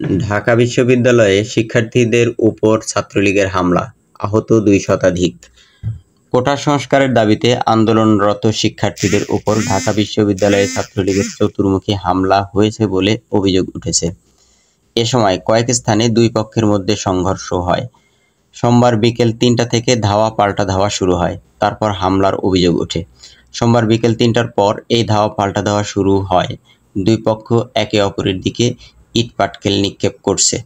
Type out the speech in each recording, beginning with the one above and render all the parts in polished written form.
ঢাকা বিশ্ববিদ্যালয়ে শিক্ষার্থীদের উপর ছাত্রলীগের হামলা, আহত ২ শতাধিক। কোটা সংস্কারের দাবিতে আন্দোলনরত শিক্ষার্থীদের উপর ঢাকা বিশ্ববিদ্যালয়ে ছাত্রলীগের চতুর্মুখী হামলা হয়েছে বলে অভিযোগ উঠেছে। এ সময় কয়েক স্থানে দুই পক্ষের মধ্যে সংঘর্ষ হয়। সোমবার বিকেল ৩টা থেকে ধাওয়া পাল্টা ধাওয়া শুরু হয়, তারপর হামলার অভিযোগ ওঠে। সোমবার বিকেল ৩টার পর এই ধাওয়া পাল্টা ধাওয়া শুরু হয়। দুই পক্ষ একে অপরের দিকে ইট পাটকেল নিক্ষেপ করছে।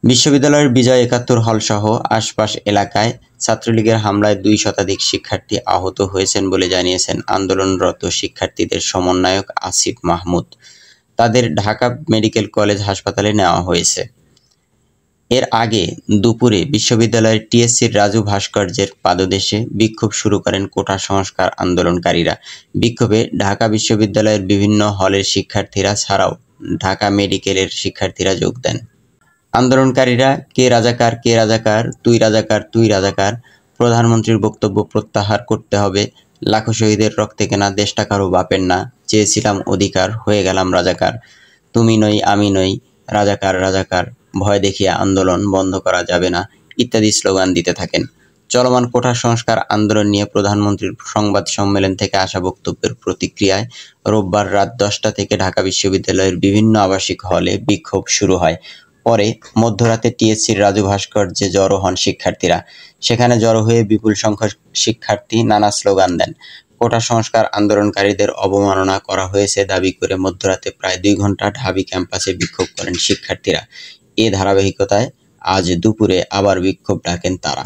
বিশ্ববিদ্যালয়ের বিজয় ৭১ হলসহ আশপাশ এলাকায় ছাত্রলীগের হামলায় ২ শতাধিক শিক্ষার্থী আহত হয়েছেন বলে জানিয়েছেন আন্দোলনরত শিক্ষার্থীদের সমন্বয়ক আসিফ মাহমুদ। তাদের ঢাকা মেডিকেল কলেজ হাসপাতালে নেওয়া হয়েছে। এর আগে দুপুরে বিশ্ববিদ্যালয়ের টিএসসির রাজু ভাস্কর্যের পাদদেশে বিক্ষোভ শুরু করেন কোটা সংস্কার আন্দোলনকারীরা। বিক্ষোভে ঢাকা বিশ্ববিদ্যালয়ের বিভিন্ন হলের শিক্ষার্থীরা ছাড়াও ঢাকা মেডিকেলের শিক্ষার্থীরা যোগ দেন। আন্দোলনকারীরা কে রাজাকার, কে রাজাকার, তুই রাজাকার, তুই রাজাকার, প্রধানমন্ত্রীর বক্তব্য প্রত্যাহার করতে হবে, লাখো শহীদের রক্তে কেনা দেশটা কারো বাপের না, চেয়েছিলাম অধিকার, হয়ে গেলাম রাজাকার, তুমি নই আমি নই, রাজাকার রাজাকার, ভয় দেখিয়ে আন্দোলন বন্ধ করা যাবে না ইত্যাদি স্লোগান দিতে থাকেন। চলমান কোটা সংস্কার আন্দোলন নিয়ে প্রধানমন্ত্রীর সংবাদ সম্মেলন থেকে আসা বক্তব্যের প্রতিক্রিয়ায় রোববার রাত ১০টা থেকে ঢাকা বিশ্ববিদ্যালয়ের বিভিন্ন আবাসিক হলে বিক্ষোভ শুরু হয়। পরে মধ্যরাতে টিএসসির রাজু ভাস্কর্যে জড়ো হন শিক্ষার্থীরা। সেখানে জড়ো হয়ে বিপুল সংখ্যক শিক্ষার্থী নানা স্লোগান দেন। কোটা সংস্কার আন্দোলনকারীদের অবমাননা করা হয়েছে দাবি করে মধ্যরাতে প্রায় ২ ঘণ্টা ঢাবি ক্যাম্পাসে বিক্ষোভ করেন শিক্ষার্থীরা। এ ধারাবাহিকতায় আজ দুপুরে আবার বিক্ষোভ ডাকেন তারা।